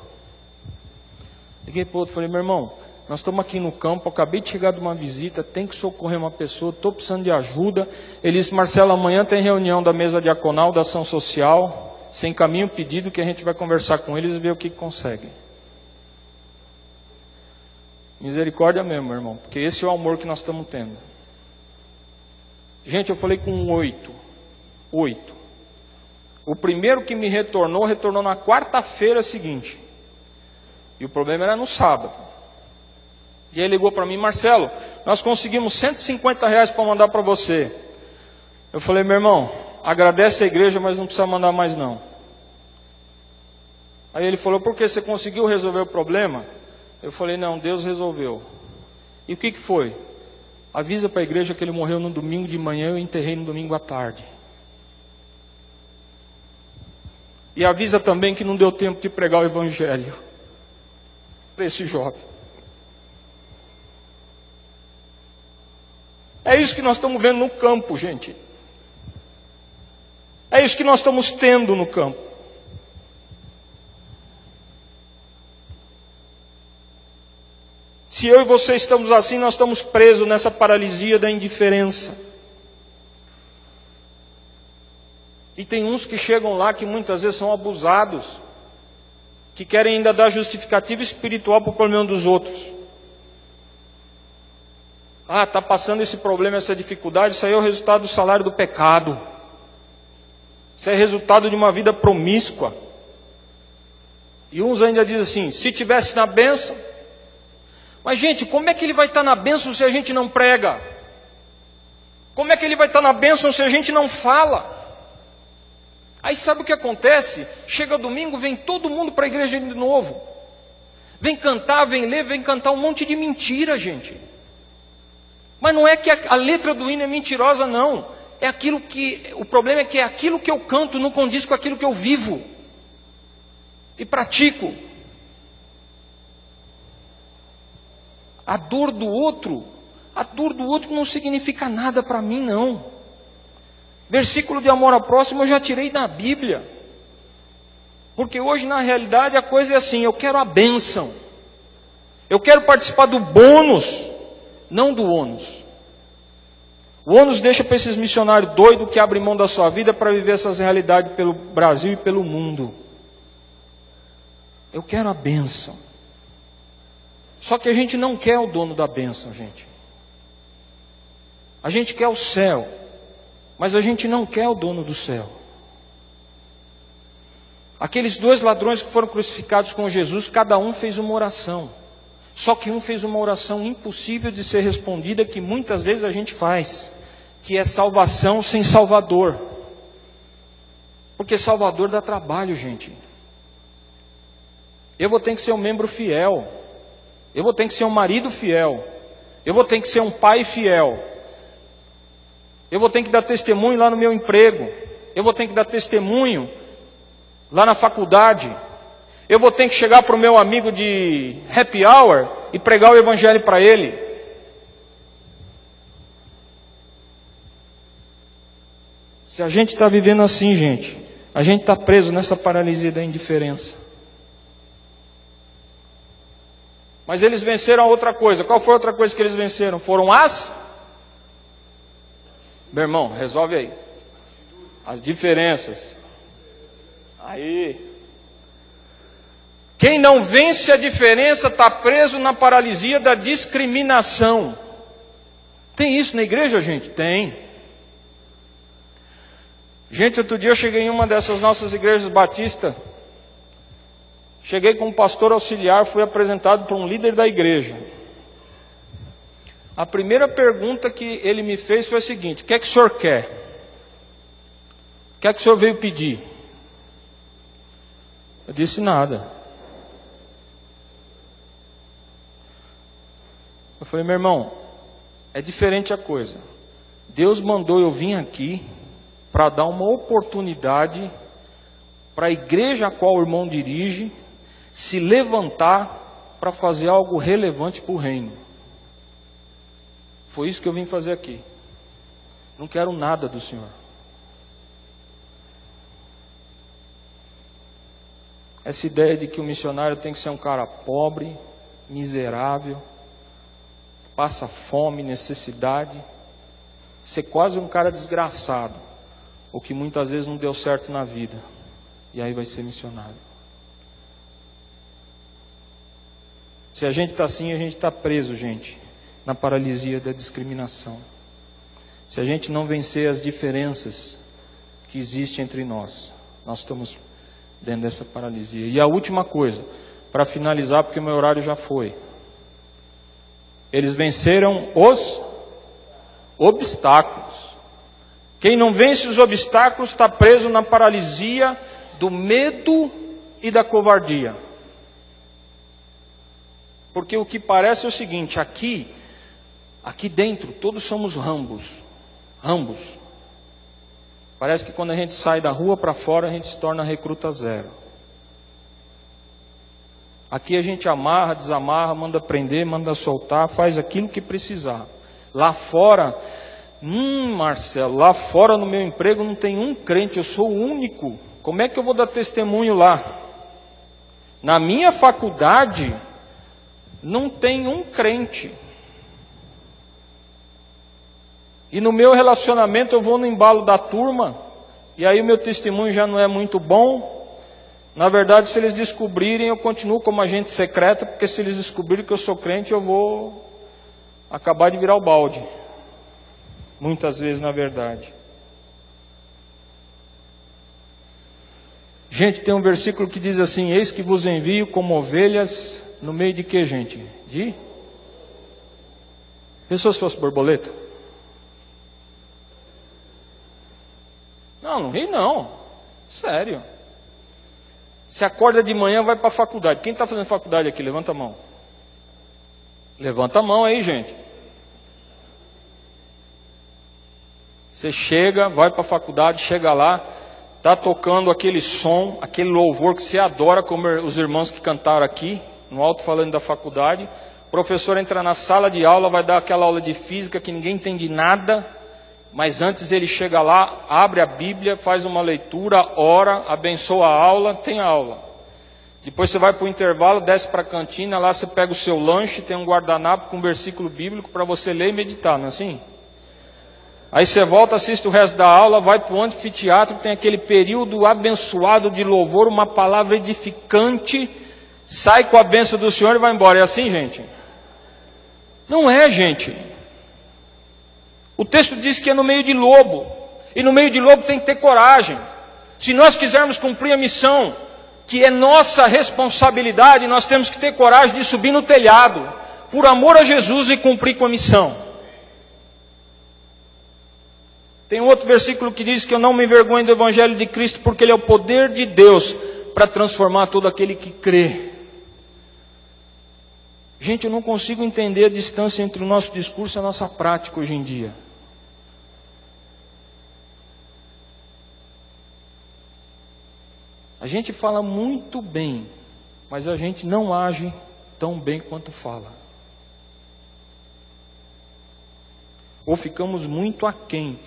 Liguei para outro, falei, meu irmão, nós estamos aqui no campo, acabei de chegar de uma visita, tem que socorrer uma pessoa, estou precisando de ajuda. Ele disse, Marcelo, amanhã tem reunião da mesa diaconal, da ação social, sem encaminha o pedido que a gente vai conversar com eles e ver o que consegue. Misericórdia mesmo, meu irmão, porque esse é o amor que nós estamos tendo. Gente, eu falei com 8. O primeiro que me retornou na quarta-feira seguinte. E o problema era no sábado. E ele ligou para mim, Marcelo, nós conseguimos R$150 para mandar para você. Eu falei, meu irmão, agradece a igreja, mas não precisa mandar mais não. Aí ele falou, por que você conseguiu resolver o problema? Eu falei, não, Deus resolveu. E o que foi? Avisa para a igreja que ele morreu no domingo de manhã, eu enterrei no domingo à tarde. E avisa também que não deu tempo de pregar o evangelho para esse jovem. É isso que nós estamos vendo no campo, gente. É isso que nós estamos tendo no campo. Se eu e você estamos assim, nós estamos presos nessa paralisia da indiferença. E tem uns que chegam lá que muitas vezes são abusados, que querem ainda dar justificativa espiritual para o problema dos outros. Ah, está passando esse problema, essa dificuldade, isso aí é o resultado do salário do pecado. Isso é resultado de uma vida promíscua. E uns ainda dizem assim, se tivesse na bênção. Mas gente, como é que ele vai estar na bênção se a gente não prega? Como é que ele vai estar na bênção se a gente não fala? Aí sabe o que acontece? Chega domingo, vem todo mundo para a igreja de novo. Vem cantar, vem ler, vem cantar um monte de mentira, gente. Mas não é que a letra do hino é mentirosa, não. É aquilo que... O problema é que é aquilo que eu canto não condiz com aquilo que eu vivo e pratico. A dor do outro não significa nada para mim, não. Versículo de amor ao próximo eu já tirei da Bíblia. Porque hoje, na realidade, a coisa é assim: eu quero a bênção. Eu quero participar do bônus, não do ônus. O ônus deixa para esses missionários doidos que abrem mão da sua vida para viver essas realidades pelo Brasil e pelo mundo. Eu quero a bênção. Só que a gente não quer o dono da bênção, gente. A gente quer o céu, mas a gente não quer o dono do céu. Aqueles 2 ladrões que foram crucificados com Jesus, cada um fez uma oração. Só que um fez uma oração impossível de ser respondida, que muitas vezes a gente faz, que é salvação sem Salvador. Porque Salvador dá trabalho, gente. Eu vou ter que ser um membro fiel. Eu vou ter que ser um marido fiel. Eu vou ter que ser um pai fiel. Eu vou ter que dar testemunho lá no meu emprego. Eu vou ter que dar testemunho lá na faculdade. Eu vou ter que chegar para o meu amigo de happy hour e pregar o evangelho para ele. Se a gente está vivendo assim, gente, a gente está preso nessa paralisia da indiferença. Mas eles venceram a outra coisa. Qual foi a outra coisa que eles venceram? Foram as... Meu irmão, resolve aí. As diferenças. Aí. Quem não vence a diferença está preso na paralisia da discriminação. Tem isso na igreja, gente? Tem. Gente, outro dia eu cheguei em uma dessas nossas igrejas batistas. Cheguei com um pastor auxiliar, fui apresentado por um líder da igreja. A primeira pergunta que ele me fez foi a seguinte: o que é que o senhor quer? O que é que o senhor veio pedir? Eu disse nada. Eu falei: meu irmão, é diferente a coisa. Deus mandou eu vir aqui para dar uma oportunidade para a igreja a qual o irmão dirige se levantar para fazer algo relevante para o reino. Foi isso que eu vim fazer aqui. Não quero nada do Senhor. Essa ideia de que o missionário tem que ser um cara pobre, miserável, passa fome, necessidade, ser quase um cara desgraçado, o que muitas vezes não deu certo na vida, e aí vai ser missionário. Se a gente está assim, a gente está preso, gente, na paralisia da discriminação. Se a gente não vencer as diferenças que existem entre nós, nós estamos dentro dessa paralisia. E a última coisa, para finalizar, porque o meu horário já foi. Eles venceram os obstáculos. Quem não vence os obstáculos está preso na paralisia do medo e da covardia. Porque o que parece é o seguinte: aqui dentro todos somos rambos. Parece que quando a gente sai da rua para fora a gente se torna recruta zero. Aqui a gente amarra, desamarra, manda prender, manda soltar, faz aquilo que precisar. Lá fora, Marcelo, lá fora no meu emprego não tem um crente, eu sou o único. Como é que eu vou dar testemunho lá? Na minha faculdade não tem um crente. E no meu relacionamento eu vou no embalo da turma, e aí o meu testemunho já não é muito bom. Na verdade, se eles descobrirem, eu continuo como agente secreto, porque se eles descobrirem que eu sou crente, eu vou acabar de virar o balde. Muitas vezes, na verdade. Gente, tem um versículo que diz assim: eis que vos envio como ovelhas no meio de que, gente? De? Pensou se fosse borboleta? Não ri não. Sério. Você acorda de manhã, vai para a faculdade. Quem está fazendo faculdade aqui? Levanta a mão. Levanta a mão aí, gente. Você chega, vai para a faculdade, chega lá, está tocando aquele som, aquele louvor que você adora, como os irmãos que cantaram aqui, no alto-falante da faculdade. O professor entra na sala de aula, vai dar aquela aula de física que ninguém entende nada, mas antes ele chega lá, abre a Bíblia, faz uma leitura, ora, abençoa a aula, tem a aula. Depois você vai para o intervalo, desce para a cantina, lá você pega o seu lanche, tem um guardanapo com um versículo bíblico para você ler e meditar, não é assim? Aí você volta, assiste o resto da aula, vai para o anfiteatro, tem aquele período abençoado de louvor, uma palavra edificante, sai com a bênção do Senhor e vai embora. É assim, gente? Não é, gente. O texto diz que é no meio de lobo, e no meio de lobo tem que ter coragem. Se nós quisermos cumprir a missão, que é nossa responsabilidade, nós temos que ter coragem de subir no telhado, por amor a Jesus, e cumprir com a missão. Tem outro versículo que diz que eu não me envergonho do Evangelho de Cristo, porque ele é o poder de Deus para transformar todo aquele que crê. Gente, eu não consigo entender a distância entre o nosso discurso e a nossa prática hoje em dia. A gente fala muito bem, mas a gente não age tão bem quanto fala. Ou ficamos muito aquém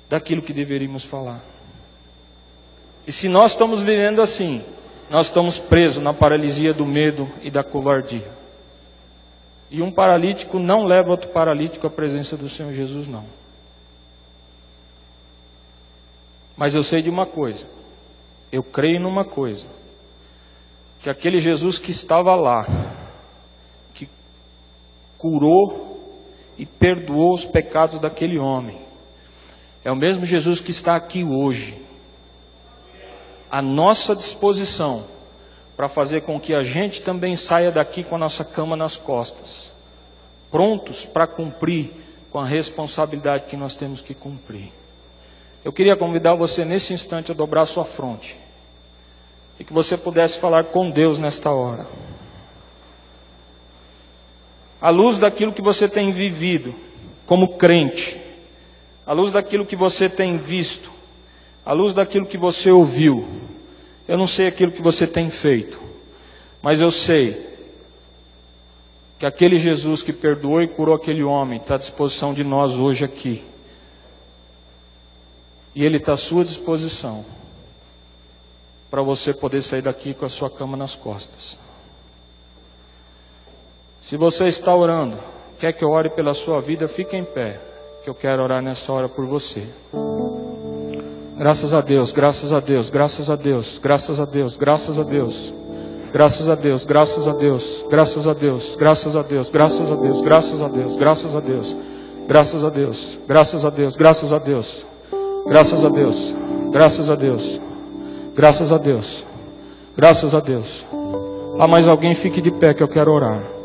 daquilo que deveríamos falar. E se nós estamos vivendo assim, nós estamos presos na paralisia do medo e da covardia. E um paralítico não leva outro paralítico à presença do Senhor Jesus, não. Mas eu sei de uma coisa, eu creio numa coisa, que aquele Jesus que estava lá, que curou e perdoou os pecados daquele homem, é o mesmo Jesus que está aqui hoje, à nossa disposição, para fazer com que a gente também saia daqui com a nossa cama nas costas, prontos para cumprir com a responsabilidade que nós temos que cumprir. Eu queria convidar você nesse instante a dobrar sua fronte, e que você pudesse falar com Deus nesta hora. À luz daquilo que você tem vivido como crente, à luz daquilo que você tem visto, à luz daquilo que você ouviu, eu não sei aquilo que você tem feito, mas eu sei que aquele Jesus que perdoou e curou aquele homem está à disposição de nós hoje aqui. E Ele está à sua disposição para você poder sair daqui com a sua cama nas costas. Se você está orando, quer que eu ore pela sua vida, fique em pé, que eu quero orar nessa hora por você. Graças a Deus, graças a Deus, graças a Deus, graças a Deus, graças a Deus, graças a Deus, graças a Deus, graças a Deus, graças a Deus, graças a Deus, graças a Deus, graças a Deus, graças a Deus, graças a Deus, graças a Deus, graças a Deus, graças a Deus, graças a Deus, graças a Deus. Ah, mais alguém, fique de pé que eu quero orar.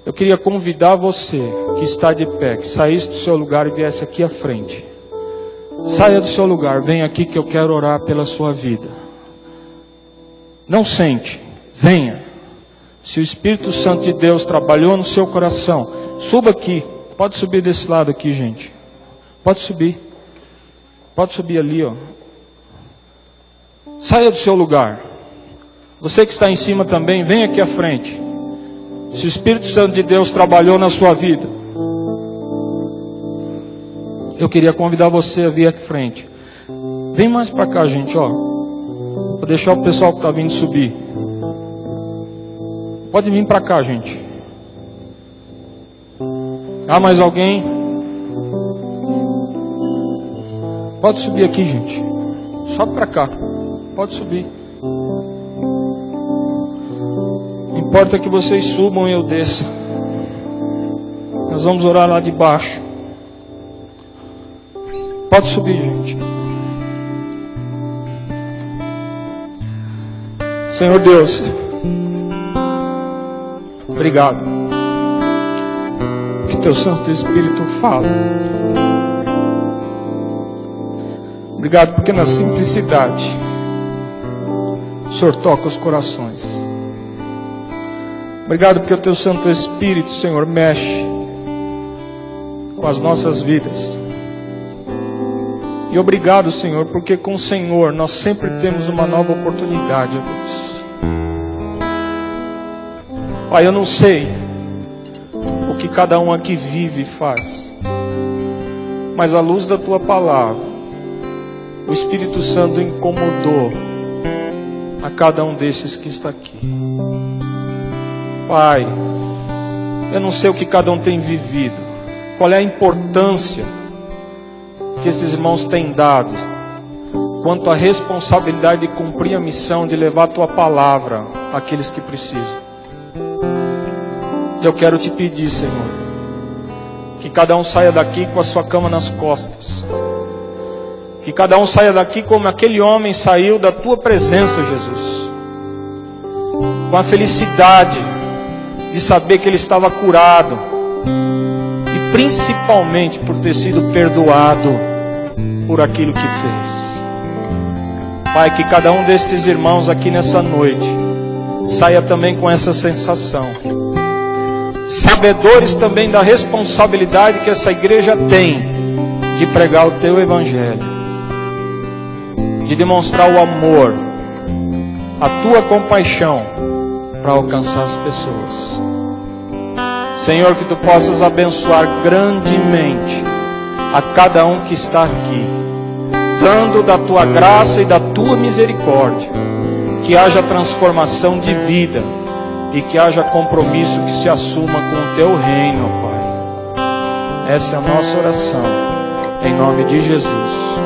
Eu queria convidar você que está de pé, que saísse do seu lugar e viesse aqui à frente. Saia do seu lugar, venha aqui que eu quero orar pela sua vida. Não sente, venha. Se o Espírito Santo de Deus trabalhou no seu coração, suba aqui. Pode subir desse lado aqui, gente. Pode subir. Pode subir ali, ó. Saia do seu lugar. Você que está em cima também, venha aqui à frente. Se o Espírito Santo de Deus trabalhou na sua vida, eu queria convidar você a vir aqui à frente. Vem mais para cá, gente, ó. Vou deixar o pessoal que está vindo subir. Pode vir para cá, gente. Ah, mais alguém? Pode subir aqui, gente. Sobe para cá. Pode subir. Importa que vocês subam e eu desça. Nós vamos orar lá de baixo. Pode subir, gente. Senhor Deus, obrigado. Que teu Santo Espírito fala. Obrigado porque na simplicidade o Senhor toca os corações. Obrigado porque o teu Santo Espírito, Senhor, mexe com as nossas vidas. E obrigado, Senhor, porque com o Senhor nós sempre temos uma nova oportunidade, ó Deus. Pai, eu não sei o que cada um aqui vive e faz, mas à luz da Tua palavra, o Espírito Santo incomodou a cada um desses que está aqui. Pai, eu não sei o que cada um tem vivido, qual é a importância que esses irmãos têm dado quanto à responsabilidade de cumprir a missão de levar a Tua palavra àqueles que precisam. Eu quero te pedir, Senhor, que cada um saia daqui com a sua cama nas costas, que cada um saia daqui como aquele homem saiu da Tua presença, Jesus, com a felicidade de saber que ele estava curado e principalmente por ter sido perdoado por aquilo que fez. Pai, que cada um destes irmãos aqui nessa noite saia também com essa sensação, sabedores também da responsabilidade que essa igreja tem de pregar o Teu Evangelho, de demonstrar o amor, a Tua compaixão para alcançar as pessoas. Senhor, que Tu possas abençoar grandemente a cada um que está aqui, dando da Tua graça e da Tua misericórdia, que haja transformação de vida e que haja compromisso que se assuma com o Teu reino, Pai. Essa é a nossa oração, em nome de Jesus.